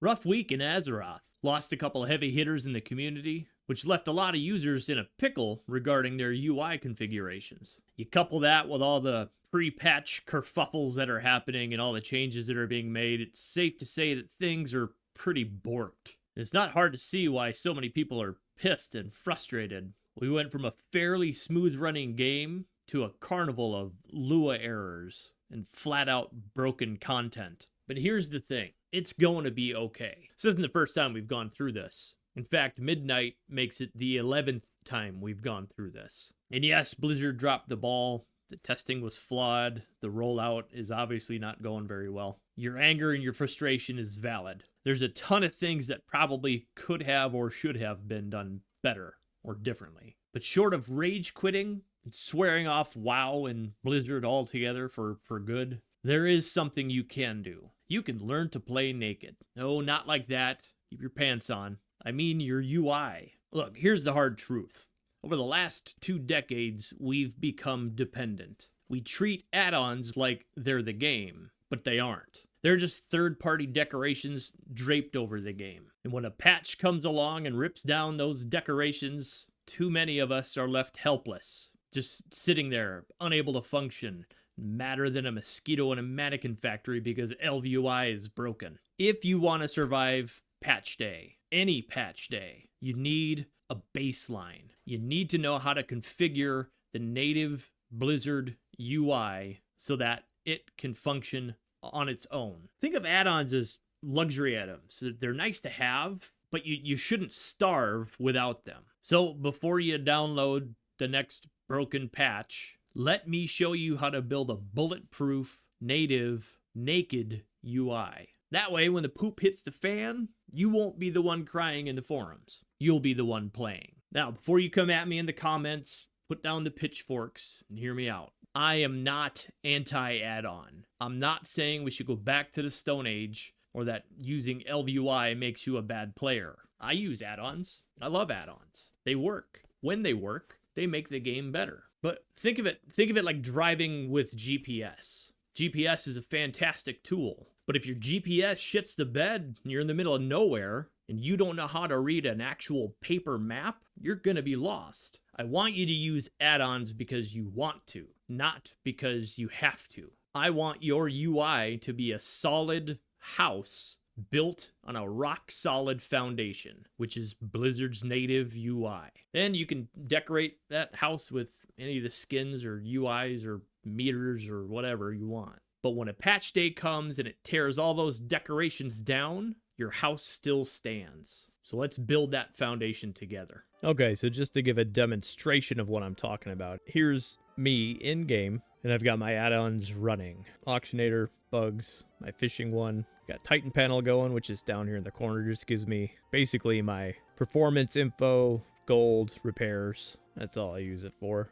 Rough week in Azeroth. Lost a couple of heavy hitters in the community, which left a lot of users in a pickle regarding their UI configurations. You couple that with all the pre-patch kerfuffles that are happening and all the changes that are being made, it's safe to say that things are pretty borked. It's not hard to see why so many people are pissed and frustrated. We went from a fairly smooth running game to a carnival of Lua errors and flat out broken content. But here's the thing, it's going to be okay. This isn't the first time we've gone through this. In fact, Midnight makes it the 11th time we've gone through this. And yes, Blizzard dropped the ball. The testing was flawed. The rollout is obviously not going very well. Your anger and your frustration is valid. There's a ton of things that probably could have or should have been done better or differently. But short of rage quitting and swearing off WoW and Blizzard altogether for good, there is something you can do. You can learn to play naked. No, not like that. Keep your pants on. I mean your UI. Look, here's the hard truth. Over the last 2 decades, we've become dependent. We treat add-ons like they're the game, but they aren't. They're just third-party decorations draped over the game. And when a patch comes along and rips down those decorations, too many of us are left helpless, just sitting there, unable to function, madder than a mosquito in a mannequin factory because LVUI is broken. If you want to survive patch day, any patch day, you need a baseline. You need to know how to configure the native Blizzard UI so that it can function on its own. Think of add-ons as luxury items. They're nice to have, but you shouldn't starve without them. So before you download the next broken patch, let me show you how to build a bulletproof, native, naked UI. That way, when the poop hits the fan, you won't be the one crying in the forums. You'll be the one playing. Now, before you come at me in the comments, put down the pitchforks and hear me out. I am not anti-add-on. I'm not saying we should go back to the Stone Age or that using LVUI makes you a bad player. I use add-ons. I love add-ons. They work. When they work, they make the game better. But think of it like driving with GPS. GPS is a fantastic tool. But if your GPS shits the bed and you're in the middle of nowhere and you don't know how to read an actual paper map, you're going to be lost. I want you to use add-ons because you want to, not because you have to. I want your UI to be a solid house built on a rock-solid foundation, which is Blizzard's native UI. Then you can decorate that house with any of the skins or UIs or meters or whatever you want. But when a patch day comes and it tears all those decorations down, your house still stands. So let's build that foundation together. Okay, so just to give a demonstration of what I'm talking about, here's me in game, and I've got my add-ons running. Auctionator, bugs, my fishing one. Got Titan panel going, which is down here in the corner. Just gives me basically my performance info, gold, repairs. That's all I use it for.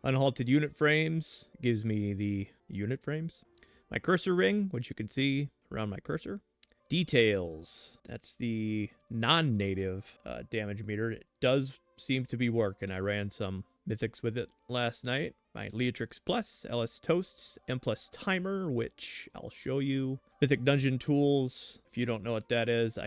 Unhalted unit frames gives me the unit frames. My cursor ring, which you can see around my cursor. Details, that's the non-native damage meter. It does seem to be working. I ran some mythics with it last night. My Leatrix Plus, LS Toasts, M Plus Timer, which I'll show you. Mythic Dungeon Tools, if you don't know what that is,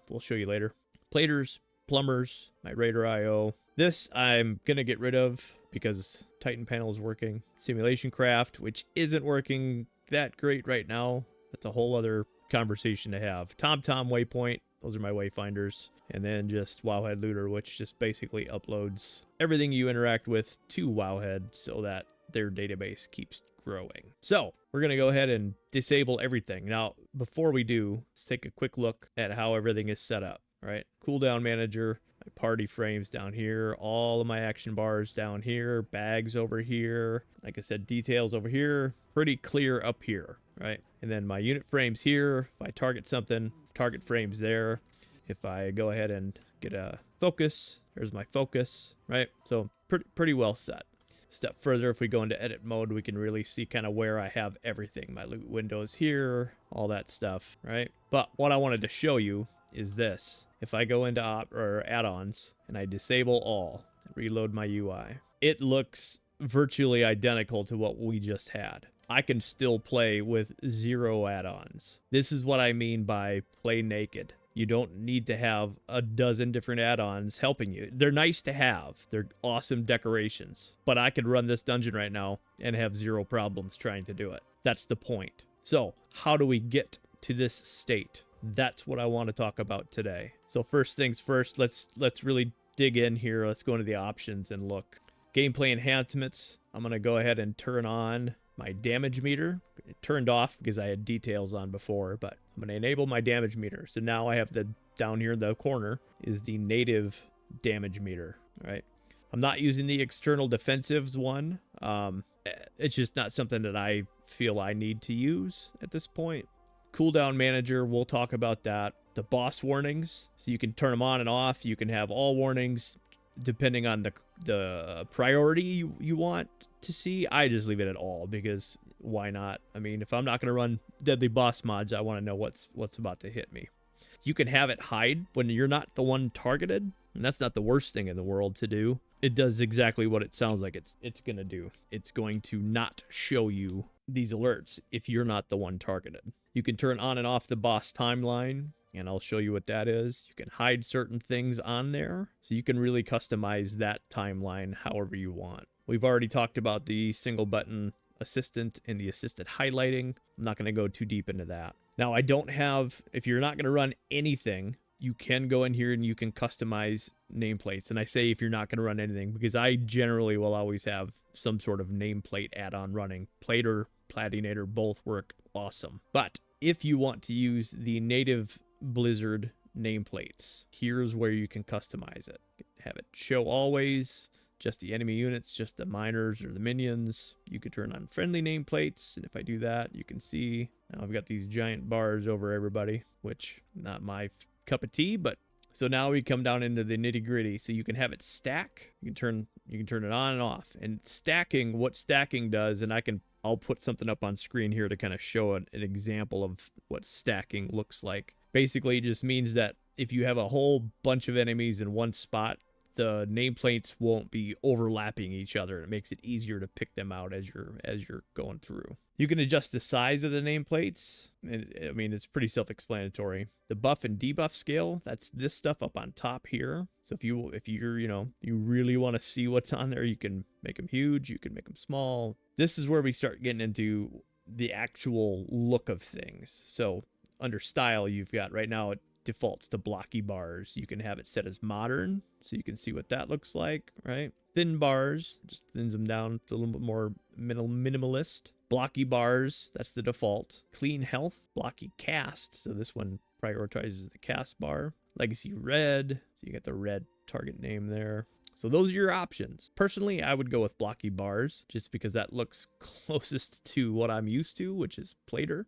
we'll show you later. Platers, Plumbers, my Raider IO. This I'm gonna get rid of because Titan panel is working. Simulation Craft, which isn't working that great right now. That's a whole other conversation to have. TomTom Waypoint, those are my wayfinders. And then just Wowhead Looter, which just basically uploads everything you interact with to Wowhead so that their database keeps growing. So we're going to go ahead and disable everything. Now, before we do, let's take a quick look at how everything is set up, right? Cooldown Manager, my party frames down here, all of my action bars down here, bags over here, like I said, details over here, pretty clear up here, right? And then my unit frames here, if I target something, target frames there. If I go ahead and get a focus, there's my focus, right? So pretty well set. Step further, if we go into edit mode, we can really see kind of where I have everything. My loot windows here, all that stuff, right? But what I wanted to show you is this. If I go into add-ons and I disable all, reload my UI, it looks virtually identical to what we just had. I can still play with 0 add-ons. This is what I mean by play naked. You don't need to have a dozen different add-ons helping you. They're nice to have. They're awesome decorations. But I could run this dungeon right now and have 0 problems trying to do it. That's the point. So how do we get to this state? That's what I want to talk about today. So first things first, let's really dig in here. Let's go into the options and look. Gameplay enhancements. I'm going to go ahead and turn on my damage meter. It turned off because I had details on before, but I'm going to enable my damage meter. So now I have down here in the corner is the native damage meter, right? I'm not using the external defensives one. It's just not something that I feel I need to use at this point. Cooldown Manager, we'll talk about that. The boss warnings, so you can turn them on and off. You can have all warnings depending on the priority you want to see. I just leave it at all because why not? I mean, if I'm not going to run deadly boss mods, I want to know what's about to hit me. You can have it hide when you're not the one targeted, and that's not the worst thing in the world to do. It does exactly what it sounds like it's going to do. It's going to not show you these alerts if you're not the one targeted. You can turn on and off the boss timeline, and I'll show you what that is. You can hide certain things on there, so you can really customize that timeline however you want. We've already talked about the single button assistant and the assisted highlighting. I'm not going to go too deep into that. Now, I don't have, if you're not going to run anything, you can go in here and you can customize nameplates. And I say if you're not going to run anything, because I generally will always have some sort of nameplate add-on running. Plater, Platinator, both work awesome. But if you want to use the native Blizzard nameplates, here's where you can customize it. Have it show always, just the enemy units, just the miners or the minions. You could turn on friendly nameplates, and if I do that, you can see now I've got these giant bars over everybody, which not my cup of tea, but so now we come down into the nitty gritty. So you can have it stack. You can turn it on and off. And stacking, what stacking does, and I'll put something up on screen here to kind of show an example of what stacking looks like. Basically, it just means that if you have a whole bunch of enemies in one spot, the nameplates won't be overlapping each other. It makes it easier to pick them out as you're going through. You can adjust the size of the nameplates. I mean, it's pretty self-explanatory. The buff and debuff scale, that's this stuff up on top here. So if you're you really want to see what's on there, you can make them huge, you can make them small. This is where we start getting into the actual look of things. So under style, you've got right now it defaults to blocky bars. You can have it set as modern, so you can see what that looks like, right? Thin bars, just thins them down to a little bit more minimalist. Blocky bars, that's the default. Clean health, blocky cast, so this one prioritizes the cast bar. Legacy red, so you get the red target name there. So those are your options. Personally, I would go with blocky bars just because that looks closest to what I'm used to, which is plater.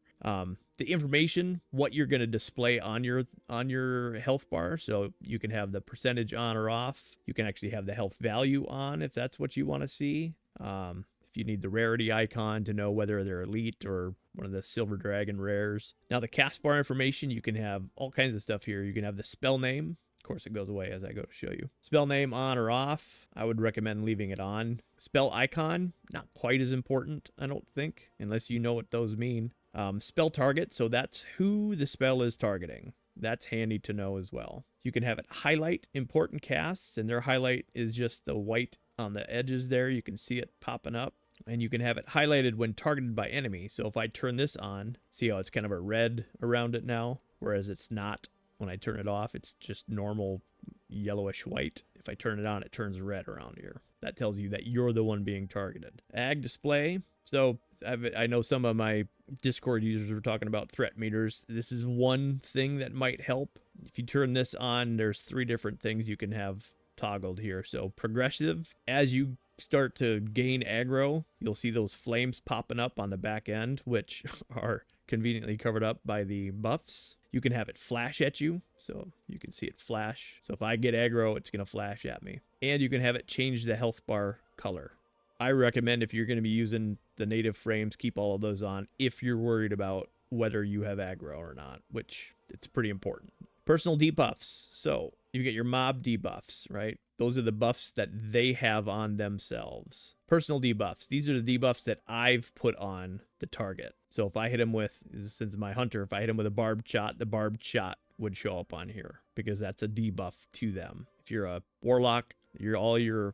The information, what you're going to display on your health bar. So you can have the percentage on or off. You can actually have the health value on if that's what you want to see. If you need the rarity icon to know whether they're elite or one of the silver dragon rares. Now the cast bar information, you can have all kinds of stuff here. You can have the spell name. Of course, it goes away as I go to show you. Spell name on or off. I would recommend leaving it on. Spell icon, not quite as important, I don't think, unless you know what those mean. Spell target, so that's who the spell is targeting. That's handy to know as well. You can have it highlight important casts, and their highlight is just the white on the edges there. You can see it popping up. And you can have it highlighted when targeted by enemy. So if I turn this on, see how it's kind of a red around it now, whereas it's not. When I turn it off, it's just normal yellowish white. If I turn it on, it turns red around here. That tells you that you're the one being targeted. Ag display. So I know some of my Discord users were talking about threat meters. This is one thing that might help. If you turn this on, there's 3 different things you can have toggled here. So progressive, as you start to gain aggro, you'll see those flames popping up on the back end, which are conveniently covered up by the buffs. You can have it flash at you, so you can see it flash. So if I get aggro, it's going to flash at me. And you can have it change the health bar color. I recommend if you're going to be using the native frames, keep all of those on if you're worried about whether you have aggro or not, which it's pretty important. Personal debuffs. So you get your mob debuffs, right? Those are the buffs that they have on themselves. personal debuffs. These are the debuffs that I've put on the target. So if I hit him with, since my hunter, if I hit him with a barbed shot, the barbed shot would show up on here because that's a debuff to them. If you're a warlock, if you're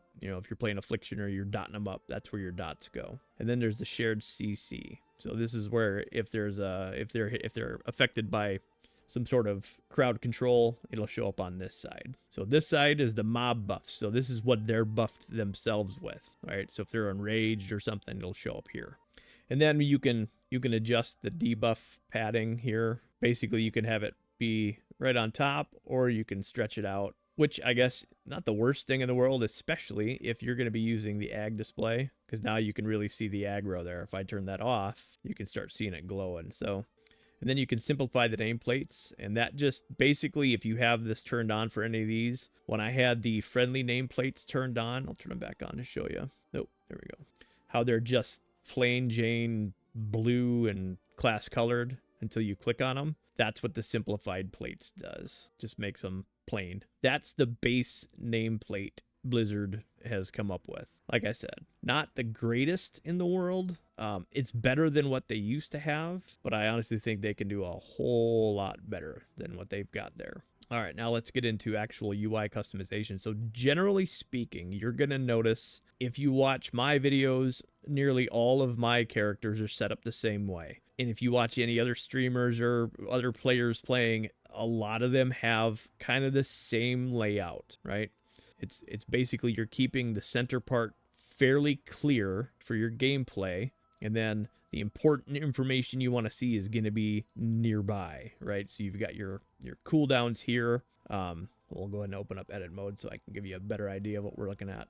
playing affliction or you're dotting them up, that's where your dots go. And then there's the shared CC. So this is where if they're affected by some sort of crowd control, it'll show up on this side. So this side is the mob buffs. So this is what they're buffed themselves with, right? So if they're enraged or something, it'll show up here. And then you can adjust the debuff padding here. Basically, you can have it be right on top, or you can stretch it out, which I guess not the worst thing in the world, especially if you're going to be using the ag display, because now you can really see the aggro there. If I turn that off, you can start seeing it glowing. So, and then you can simplify the nameplates, and that just basically, if you have this turned on for any of these, when I had the friendly nameplates turned on, I'll turn them back on to show you. Nope, there we go. How they're just plain Jane blue and class colored until you click on them. That's what the simplified plates does. Just makes them plain. That's the base nameplate Blizzard has come up with. Like I said, not the greatest in the world. It's better than what they used to have, but I honestly think they can do a whole lot better than what they've got there. All right, now let's get into actual UI customization. So generally speaking, you're going to notice if you watch my videos, nearly all of my characters are set up the same way. And if you watch any other streamers or other players playing, a lot of them have kind of the same layout, right? It's basically you're keeping the center part fairly clear for your gameplay, and then the important information you want to see is going to be nearby, right? So you've got your cooldowns here. We'll go ahead and open up edit mode so I can give you a better idea of what we're looking at.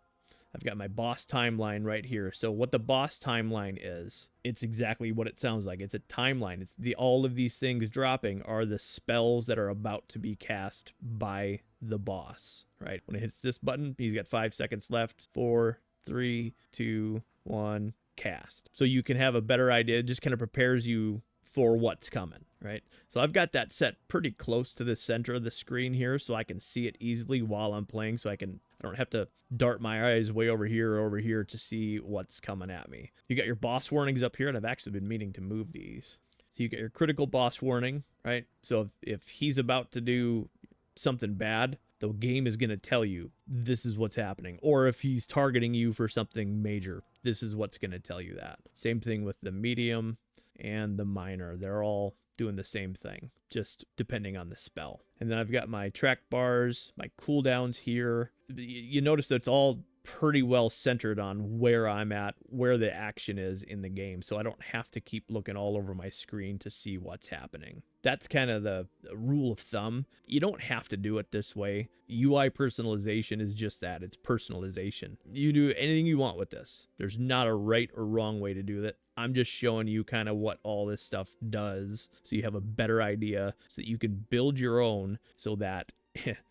I've got my boss timeline right here. So what the boss timeline is, it's exactly what it sounds like. It's a timeline. It's all of these things dropping are the spells that are about to be cast by the boss, right? When it hits this button, he's got 5 seconds left. 4, 3, 2, 1, cast. So you can have a better idea. It just kind of prepares you for what's coming, right? So I've got that set pretty close to the center of the screen here so I can see it easily while I'm playing, so I don't have to dart my eyes way over here or over here to see what's coming at me. You got your boss warnings up here, and I've actually been meaning to move these. So you got your critical boss warning, right? So if he's about to do something bad, the game is going to tell you this is what's happening. Or if he's targeting you for something major, this is what's going to tell you that. Same thing with the medium and the minor. They're all doing the same thing, just depending on the spell. And then I've got my track bars, my cooldowns here. You notice that it's all pretty well centered on where I'm at, where the action is in the game, so I don't have to keep looking all over my screen to see what's happening. That's kind of the rule of thumb. You don't have to do it this way. UI personalization is just that. It's personalization. You do anything you want with this. There's not a right or wrong way to do that. I'm just showing you kind of what all this stuff does so you have a better idea so that you can build your own so that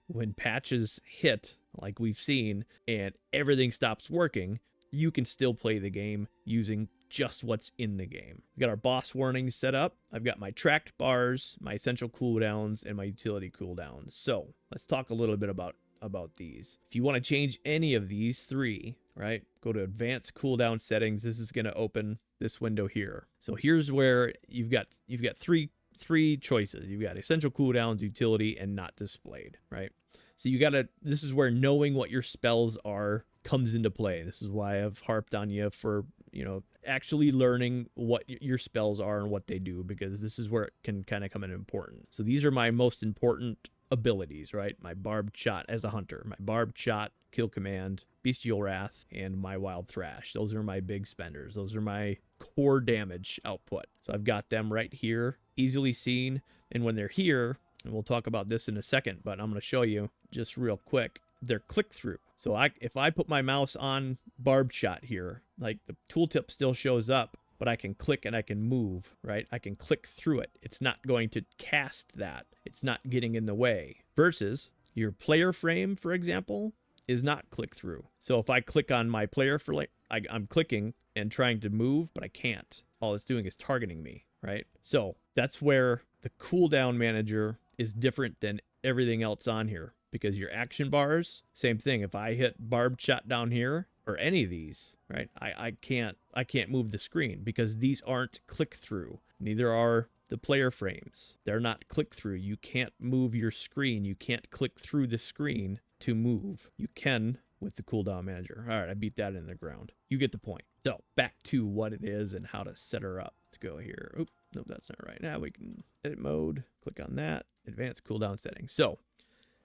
when patches hit, like we've seen, and everything stops working, you can still play the game using just what's in the game. We got our boss warnings set up. I've got my tracked bars, my essential cooldowns, and my utility cooldowns. So let's talk a little bit about these. If you want to change any of these three, right, go to advanced cooldown settings. This is going to open this window here. So here's where you've got three choices. You've got essential cooldowns, utility, and not displayed, right? So this is where knowing what your spells are comes into play. This is why I've harped on you for, actually learning what your spells are and what they do, because this is where it can kind of come in important. So these are my most important abilities, right? My barbed shot as a hunter, my barbed shot, kill command, bestial wrath, and my wild thrash. Those are my big spenders. Those are my core damage output. So I've got them right here, easily seen. And when they're here, and we'll talk about this in a second, but I'm going to show you just real quick, they're click through. So if I put my mouse on barbed shot here, like the tooltip still shows up, but I can click and I can move, right? I can click through it. It's not going to cast that. It's not getting in the way. Versus your player frame, for example, is not click through. So if I click on my player frame, I'm clicking and trying to move, but I can't. All it's doing is targeting me, right? So that's where the cooldown manager is different than everything else on here, because your action bars, same thing. If I hit barbed shot down here, or any of these, right? I can't move the screen because these aren't click through. Neither are the player frames. They're not click through. You can't move your screen. You can't click through the screen to move. You can with the Cooldown Manager. All right, I beat that in the ground. You get the point. So back to what it is and how to set her up. Let's go here. Oop, nope, that's not right. Now we can edit mode. Click on that. Advanced cooldown settings. So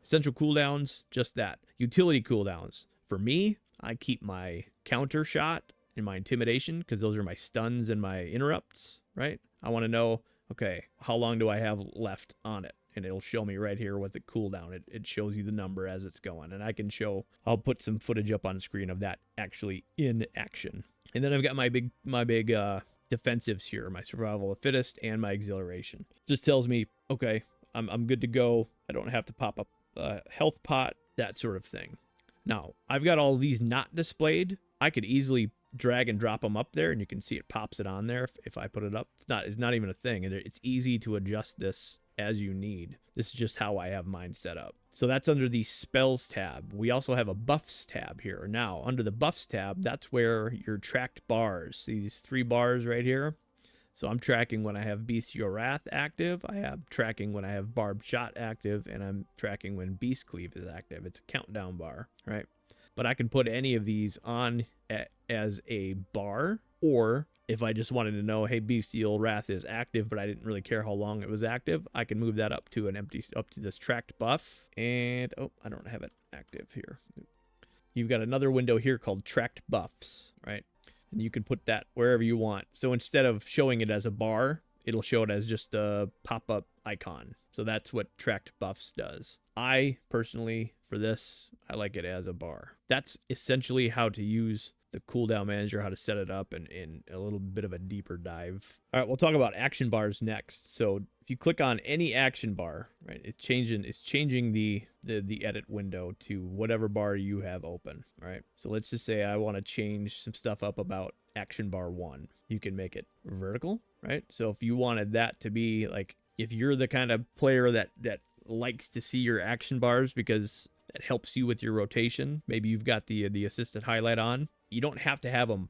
essential cooldowns, just that. Utility cooldowns. For me, I keep my counter shot and my intimidation because those are my stuns and my interrupts, right? I want to know, okay, how long do I have left on it? And it'll show me right here what the cooldown. It shows you the number as it's going. And I can show, I'll put some footage up on screen of that actually in action. And then I've got my big defensives here, my survival of the fittest and my exhilaration. Just tells me, okay, I'm good to go. I don't have to pop up a health pot, that sort of thing. Now, I've got all these not displayed. I could easily drag and drop them up there, and you can see it pops it on there if I put it up. It's not even a thing, and it's easy to adjust this as you need. This is just how I have mine set up. So that's under the spells tab. We also have a buffs tab here. Now, under the buffs tab, that's where your tracked bars, these 3 bars right here. So I'm tracking when I have Bestial Wrath active, I have tracking when I have Barbed Shot active, and I'm tracking when Beast Cleave is active. It's a countdown bar, right? But I can put any of these on as a bar, or if I just wanted to know, hey, Bestial Wrath is active, but I didn't really care how long it was active, I can move that up to this tracked buff. And, oh, I don't have it active here. You've got another window here called tracked buffs, right? And you can put that wherever you want. So instead of showing it as a bar, it'll show it as just a pop-up icon. So that's what tracked buffs does. I personally, for this, I like it as a bar. That's essentially how to use the Cooldown Manager, how to set it up, and in a little bit of a deeper dive. All right, we'll talk about action bars next. So if you click on any action bar, right, it's changing the edit window to whatever bar you have open, right? So let's just say I want to change some stuff up about action bar 1. You can make it vertical, right? So if you wanted that to be like, if you're the kind of player that likes to see your action bars because it helps you with your rotation, maybe you've got the assisted highlight on, you don't have to have them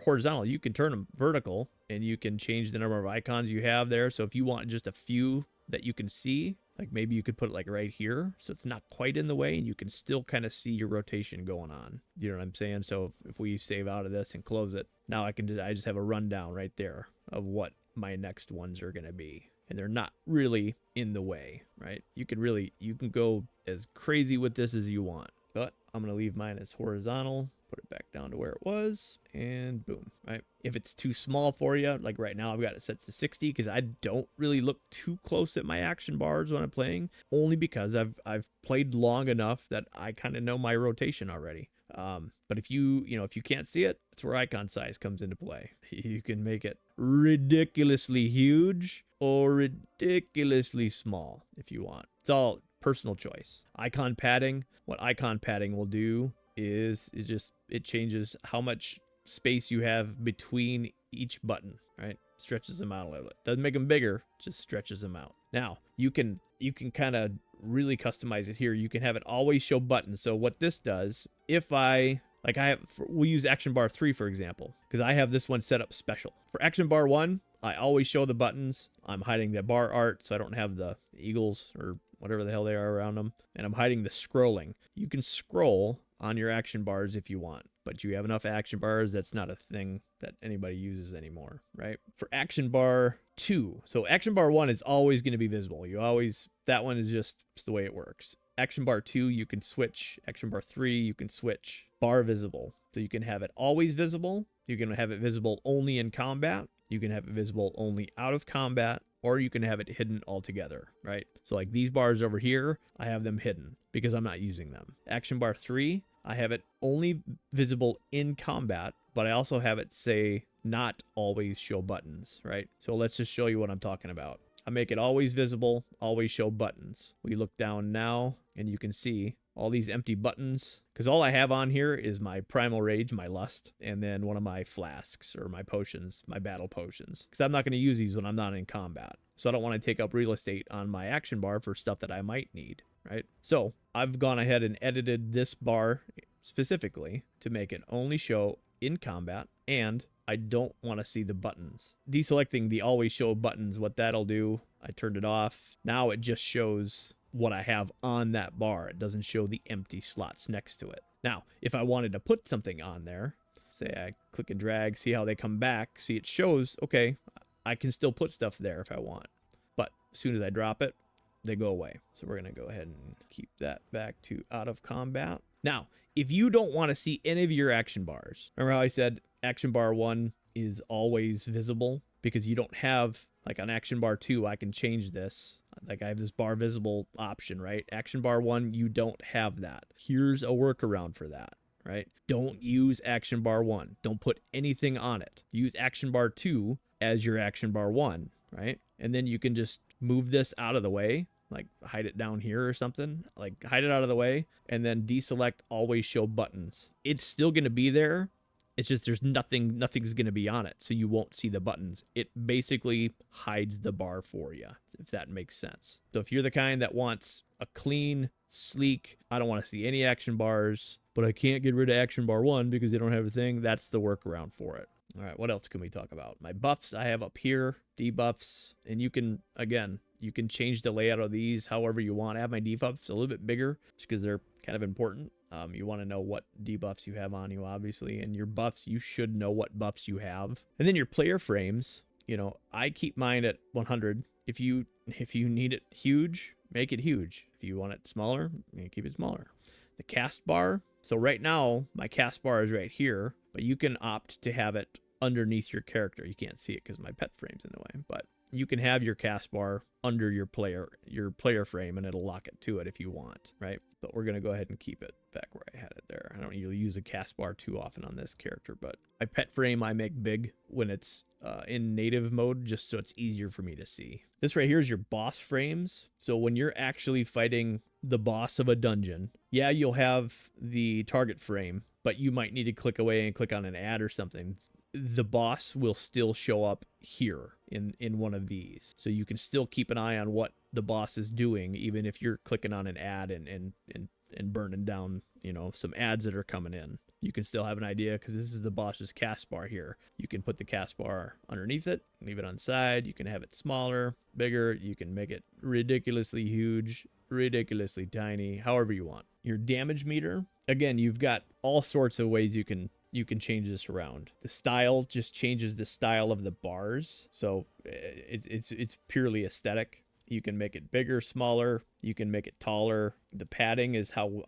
horizontal. You can turn them vertical, and you can change the number of icons you have there. So if you want just a few that you can see, like maybe you could put it like right here, so it's not quite in the way, and you can still kind of see your rotation going on. You know what I'm saying? So if we save out of this and close it, now I just have a rundown right there of what my next ones are going to be. And they're not really in the way, right? You can go as crazy with this as you want, but I'm going to leave mine as horizontal, put it back down to where it was, and boom, right? If it's too small for you, like right now I've got it set to 60 because I don't really look too close at my action bars when I'm playing, only because I've played long enough that I kind of know my rotation already. But if you can't see it, that's where icon size comes into play. You can make it ridiculously huge or ridiculously small if you want. It's all personal choice. Icon padding, what icon padding will do is it changes how much space you have between each button, right? Stretches them out a little bit. Doesn't make them bigger, just stretches them out. Now, you can kind of really customize it here. You can have it always show buttons. So what this does, we'll use action bar 3, for example, because I have this one set up special. For action bar 1, I always show the buttons. I'm hiding the bar art, so I don't have the eagles or whatever the hell they are around them. And I'm hiding the scrolling. You can scroll on your action bars if you want, but you have enough action bars, that's not a thing that anybody uses anymore, right? For action bar 2, so action bar 1 is always going to be visible. That one is just the way it works. Action bar 2, you can switch. Action bar 3, you can switch. Bar visible, so you can have it always visible. You can have it visible only in combat. You can have it visible only out of combat, or you can have it hidden altogether, right? So like these bars over here, I have them hidden because I'm not using them. Action bar 3, I have it only visible in combat, but I also have it say not always show buttons, right? So let's just show you what I'm talking about. I make it always visible, always show buttons. We look down now and you can see all these empty buttons because all I have on here is my primal rage, my lust, and then one of my flasks or my potions, my battle potions, because I'm not going to use these when I'm not in combat. So I don't want to take up real estate on my action bar for stuff that I might need, right? So I've gone ahead and edited this bar specifically to make it only show in combat, and I don't want to see the buttons. Deselecting the always show buttons, what that'll do, I turned it off. Now it just shows what I have on that bar. It doesn't show the empty slots next to it. Now, if I wanted to put something on there, say I click and drag, see how they come back, see it shows, okay, I can still put stuff there if I want. But as soon as I drop it, they go away. So we're going to go ahead and keep that back to out of combat. Now, if you don't want to see any of your action bars, remember how I said action bar 1 is always visible? Because you don't have, like on action bar 2, I can change this. Like I have this bar visible option, right? Action bar 1, you don't have that. Here's a workaround for that, right? Don't use action bar 1. Don't put anything on it. Use action bar 2 as your action bar 1, right? And then you can just move this out of the way, like hide it down here or something, like hide it out of the way, and then deselect always show buttons. It's still going to be there. It's just there's nothing's going to be on it, so you won't see the buttons. It basically hides the bar for you, if that makes sense. So if you're the kind that wants a clean, sleek, I don't want to see any action bars, but I can't get rid of action bar 1 because they don't have a thing, that's the workaround for it. All right, what else can we talk about? My buffs I have up here, debuffs, and you can, again, you can change the layout of these however you want. I have my debuffs a little bit bigger just because they're kind of important. You want to know what debuffs you have on you, obviously, and your buffs, you should know what buffs you have. And then your player frames, you know, I keep mine at 100. If you need it huge, make it huge. If you want it smaller, you keep it smaller. The cast bar, so right now my cast bar is right here, but you can opt to have it underneath your character. You can't see it because my pet frame's in the way, but you can have your cast bar under your player frame, and it'll lock it to it if you want, right? But we're gonna go ahead and keep it back where I had it there. I don't usually use a cast bar too often on this character, but my pet frame I make big when it's in native mode, just so it's easier for me to see. This right here is your boss frames. So when you're actually fighting the boss of a dungeon, yeah, you'll have the target frame, but you might need to click away and click on an ad or something. The boss will still show up here in one of these, so you can still keep an eye on what the boss is doing, even if you're clicking on an ad and burning down, you know, some ads that are coming in. You can still have an idea because this is the boss's cast bar here. You can put the cast bar underneath it, leave it on side. You can have it smaller, bigger. You can make it ridiculously huge, ridiculously tiny, however you want. Your damage meter, again, you've got all sorts of ways you can change this around. The style just changes the style of the bars, so it's purely aesthetic. You can make it bigger, smaller. You can make it taller. The padding is how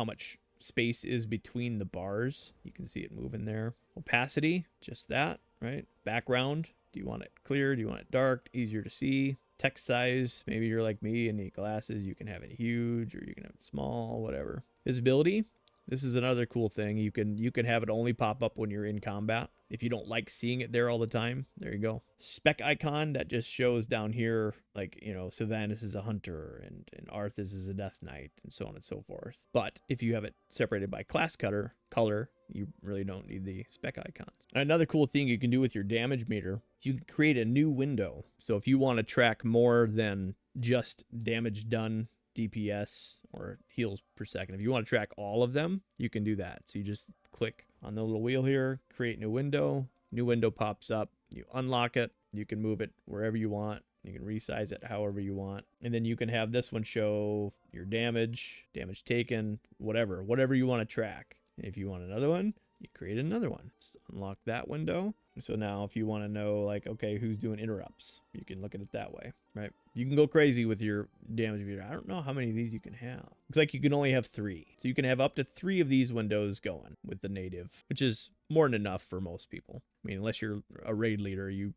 much space is between the bars. You can see it moving there. Opacity, just that, right? Background, do you want it clear? Do you want it dark? Easier to see. Text size, maybe you're like me and need glasses. You can have it huge or you can have it small, whatever. Visibility. This is another cool thing. You can have it only pop up when you're in combat. If you don't like seeing it there all the time, there you go. Spec icon, that just shows down here, like, you know, Sylvanas is a hunter and Arthas is a death knight and so on and so forth. But if you have it separated by class color, you really don't need the spec icons. Another cool thing you can do with your damage meter, you can create a new window. So if you want to track more than just damage done, DPS or heals per second, if you want to track all of them, you can do that. So you just click on the little wheel here, create new window pops up, you unlock it, you can move it wherever you want, you can resize it however you want, and then you can have this one show your damage taken, whatever you want to track. And if you want another one, you create another one. Just unlock that window. So now if you want to know, like, okay, who's doing interrupts, you can look at it that way, right? You can go crazy with your damage meter. I don't know how many of these you can have. Looks like you can only have 3. So you can have up to 3 of these windows going with the native, which is more than enough for most people. I mean, unless you're a raid leader, you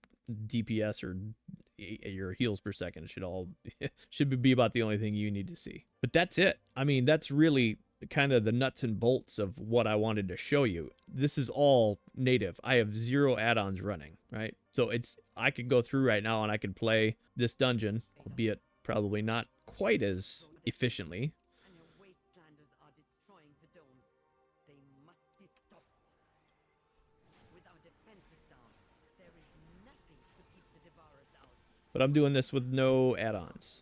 DPS or your heals per second should be about the only thing you need to see. But that's it. I mean, that's really kind of the nuts and bolts of what I wanted to show you. This is all native. I have 0 add-ons running, right? So I could go through right now and I could play this dungeon, albeit probably not quite as efficiently. But I'm doing this with no add-ons.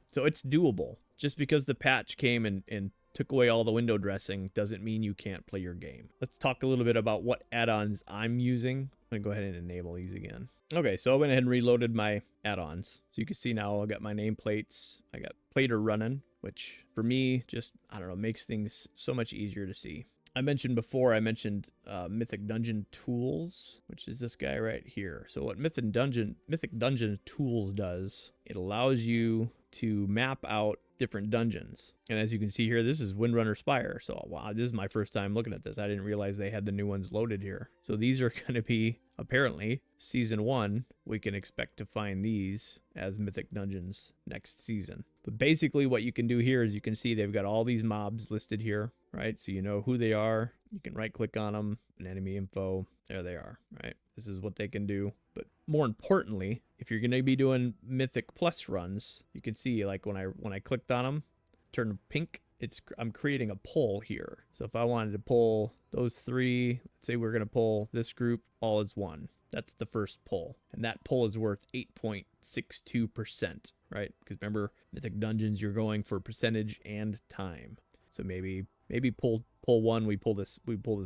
So it's doable. Just because the patch came and took away all the window dressing doesn't mean you can't play your game. Let's talk a little bit about what add-ons I'm using. I'm going to go ahead and enable these again. Okay, so I went ahead and reloaded my add-ons. So you can see now I got my nameplates. I got Plater running, which for me just, I don't know, makes things so much easier to see. I mentioned before, Mythic Dungeon Tools, which is this guy right here. So what Mythic Dungeon Tools does, it allows you to map out different dungeons. And as you can see here, this is Windrunner Spire. So wow, this is my first time looking at this. I didn't realize they had the new ones loaded here. So these are going to be, apparently, season 1. We can expect to find these as Mythic Dungeons next season. But basically what you can do here is you can see they've got all these mobs listed here, right? So you know who they are. You can right click on them, and enemy info. There they are, right? This is what they can do. But more importantly, if you're going to be doing Mythic Plus runs, you can see like when I clicked on them, turn pink, I'm creating a poll here. So if I wanted to pull those 3, let's say we're going to pull this group all as one. That's the first pull. And that pull is worth 8.62%, right? Because remember, Mythic Dungeons, you're going for percentage and time. So maybe pull 1, we pull this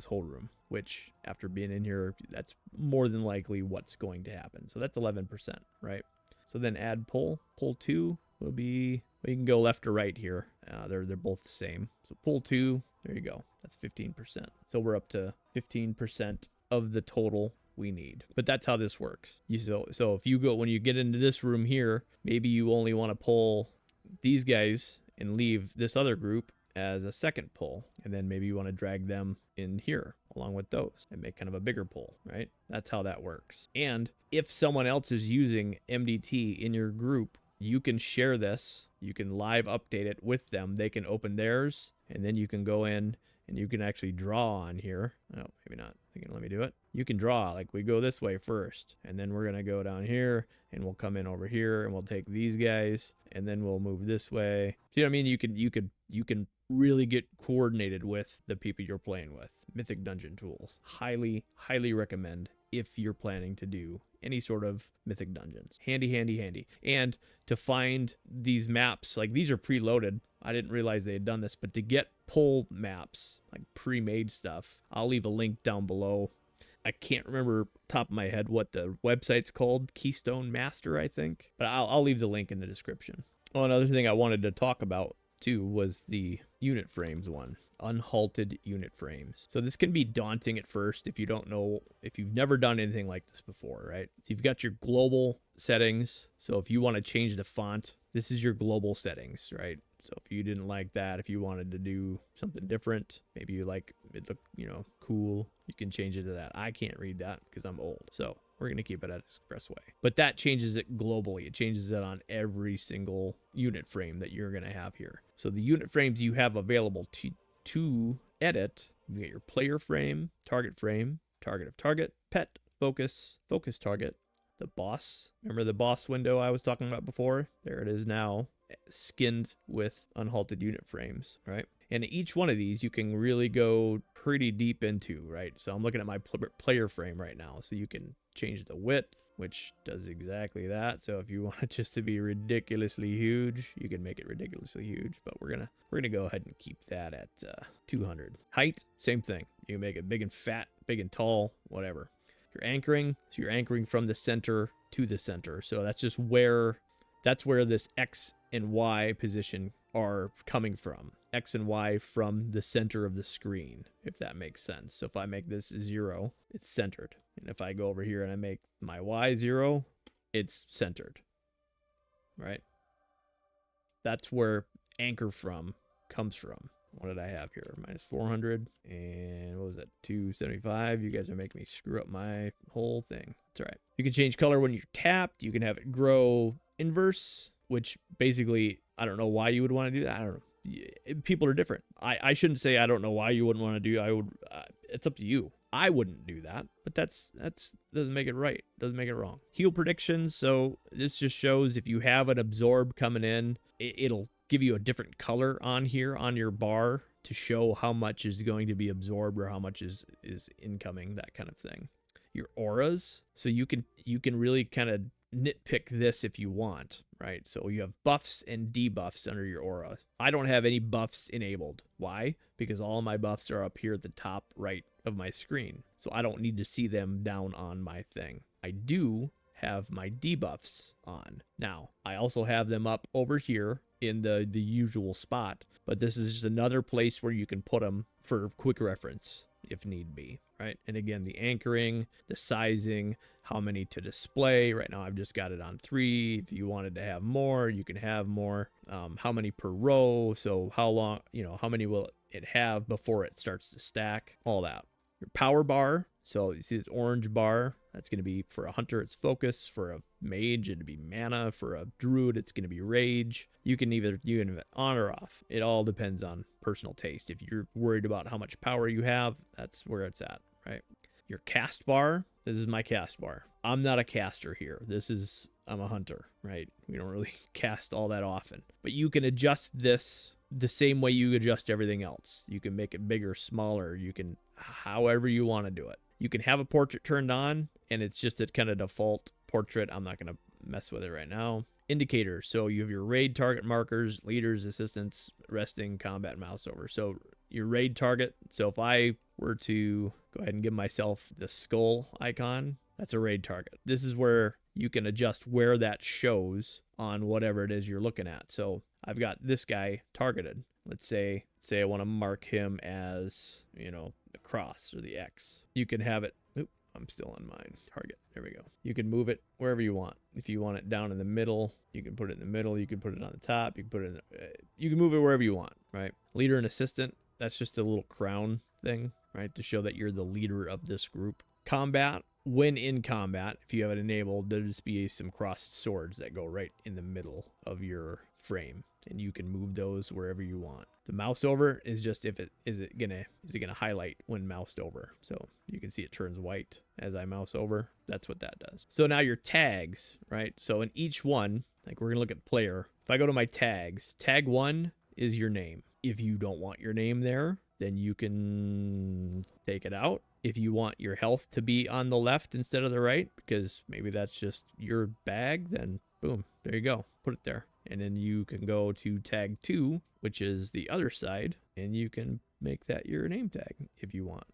whole room, which after being in here, that's more than likely what's going to happen. So that's 11%, right? So then add pull 2 will be, well, you can go left or right here. They're both the same. So pull 2, there you go. That's 15%. So we're up to 15% of the total we need. But that's how this works. So if you go, when you get into this room here, maybe you only want to pull these guys and leave this other group as a second pull, and then maybe you want to drag them in here along with those and make kind of a bigger pull, right? That's how that works. And if someone else is using MDT in your group, you can share this, you can live update it with them. They can open theirs, and then you can go in and you can actually draw on here. Oh, maybe not. You can let me do it. You can draw, like we go this way first, and then we're going to go down here, and we'll come in over here, and we'll take these guys, and then we'll move this way. Do you know what I mean? You can really get coordinated with the people you're playing with. Mythic Dungeon Tools. Highly, highly recommend if you're planning to do any sort of Mythic Dungeons. Handy, handy, handy. And to find these maps, like these are preloaded. I didn't realize they had done this, but to get pull maps, like pre-made stuff, I'll leave a link down below. I can't remember top of my head what the website's called. Keystone Master, I think. But I'll leave the link in the description. Well, another thing I wanted to talk about too was the unit frames one. Unhalted unit frames. So this can be daunting at first if you don't know, if you've never done anything like this before, right? So you've got your global settings. So if you want to change the font, this is your global settings, right? So if you didn't like that, if you wanted to do something different, maybe you like it look, cool, you can change it to that. I can't read that because I'm old. So we're going to keep it at Expressway. But that changes it globally. It changes it on every single unit frame that you're going to have here. So the unit frames you have available to edit, you get your player frame, target of target, pet, focus target, the boss. Remember the boss window I was talking about before? There it is now, skinned with unhalted unit frames, right? And each one of these you can really go pretty deep into, right? So I'm looking at my player frame right now. So you can change the width, which does exactly that. So if you want it just to be ridiculously huge, you can make it ridiculously huge, but we're gonna go ahead and keep that at 200. Height, same thing. You can make it big and fat, big and tall, whatever. You're anchoring, so you're anchoring from the center to the center. So that's where this X and Y position are coming from. X and Y from the center of the screen, if that makes sense. So if I make this 0, it's centered. And if I go over here and I make my Y 0, it's centered, right? That's where anchor comes from. What did I have here? Minus 400. And what was that? 275. You guys are making me screw up my whole thing. It's all right. You can change color when you're tapped. You can have it grow inverse, which basically, I don't know why you would want to do that. I don't know. People are different. I shouldn't say I don't know why you wouldn't want to do. I would. It's up to you. I wouldn't do that, but that's doesn't make it right. Doesn't make it wrong. Heal predictions. So this just shows if you have an absorb coming in, it'll give you a different color on here on your bar to show how much is going to be absorbed or how much is incoming, that kind of thing. Your auras, so you can really kind of nitpick this if you want, right? So you have buffs and debuffs under your aura. I don't have any buffs enabled. Why? Because all my buffs are up here at the top right of my screen. So I don't need to see them down on my thing. I do have my debuffs on. Now, I also have them up over here in the usual spot, but this is just another place where you can put them for quick reference if need be, right? And again, the anchoring, the sizing, how many to display. Right now, I've just got it on 3. If you wanted to have more, you can have more. How many per row? So how long, how many will it have before it starts to stack? All that. Your power bar. So you see this orange bar, that's going to be for a hunter, it's focus. For a mage, it'd be mana. For a druid, it's going to be rage. You can have it on or off. It all depends on personal taste. If you're worried about how much power you have, that's where it's at, right? Your cast bar, this is my cast bar. I'm not a caster here. I'm a hunter, right? We don't really cast all that often. But you can adjust this the same way you adjust everything else. You can make it bigger, smaller. You can, however you want to do it. You can have a portrait turned on, and it's just a kind of default portrait. I'm not going to mess with it right now. Indicators. So you have your raid target markers, leaders, assistants, resting, combat, mouse over. So your raid target. So if I were to go ahead and give myself the skull icon, that's a raid target. This is where you can adjust where that shows on whatever it is you're looking at. So I've got this guy targeted. Let's say I want to mark him as, the cross or the X. You can have it. Oop, I'm still on mine. Target. There we go. You can move it wherever you want. If you want it down in the middle, you can put it in the middle. You can put it on the top. You can put it you can move it wherever you want, right? Leader and assistant. That's just a little crown thing, right? To show that you're the leader of this group. Combat. When in combat, if you have it enabled, there'll just be some crossed swords that go right in the middle of your frame, and you can move those wherever you want. The mouse over is just is it gonna highlight when moused over. So you can see it turns white as I mouse over. That's what that does. So now your tags, right? So in each one, like we're gonna look at player. If I go to my tags, tag 1 is your name. If you don't want your name there, then you can take it out. If you want your health to be on the left instead of the right, because maybe that's just your bag, then boom, there you go. Put it there. And then you can go to tag 2, which is the other side, and you can make that your name tag if you want.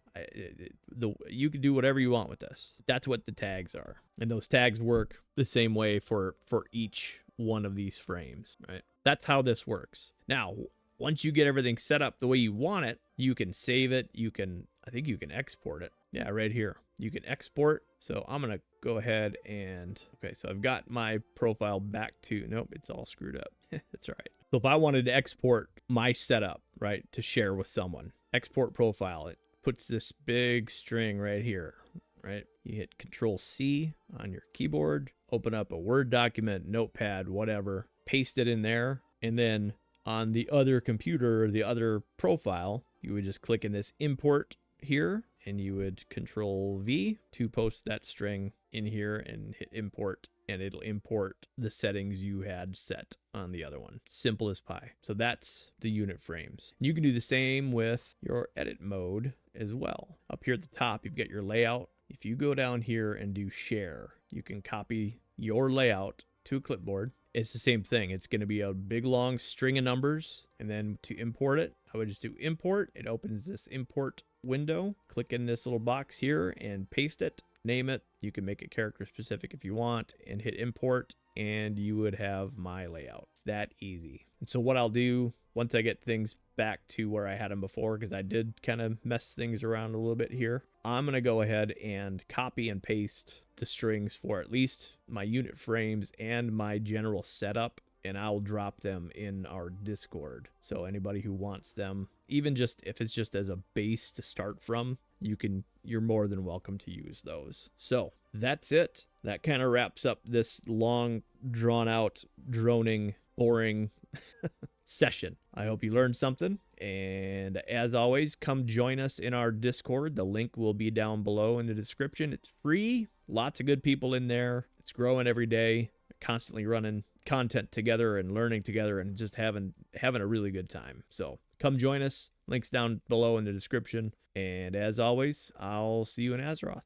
You can do whatever you want with this. That's what the tags are. And those tags work the same way for each one of these frames, right? That's how this works. Now, once you get everything set up the way you want it, you can save it. I think you can export it. Yeah, right here. You can export. So I'm going to go ahead and, okay, so I've got my profile back to, nope, it's all screwed up. That's all right. So if I wanted to export my setup, right, to share with someone, export profile, it puts this big string right here, right? You hit Control C on your keyboard, open up a Word document, notepad, whatever, paste it in there, and then on the other computer or the other profile, you would just click in this import here, and you would Control V to post that string in here and hit import, and it'll import the settings you had set on the other one. Simple as pie. So that's the unit frames. You can do the same with your edit mode as well. Up here at the top, you've got your layout. If you go down here and do share, you can copy your layout to a clipboard. It's the same thing. It's going to be a big long string of numbers, and then to import it, I would just do import. It opens this import window. Click in this little box here and paste it, name it. You can make it character specific if you want, and hit import, and you would have my layout. It's that easy. And so what I'll do once I get things back to where I had them before, because I did kind of mess things around a little bit here, I'm going to go ahead and copy and paste the strings for at least my unit frames and my general setup, and I'll drop them in our Discord. So anybody who wants them, even just if it's just as a base to start from, you're more than welcome to use those. So that's it. That kind of wraps up this long, drawn out, droning, boring session. I hope you learned something. And as always, come join us in our Discord. The link will be down below in the description. It's free. Lots of good people in there. It's growing every day. Constantly running content together and learning together and just having a really good time. So come join us. Links down below in the description. And as always, I'll see you in Azeroth.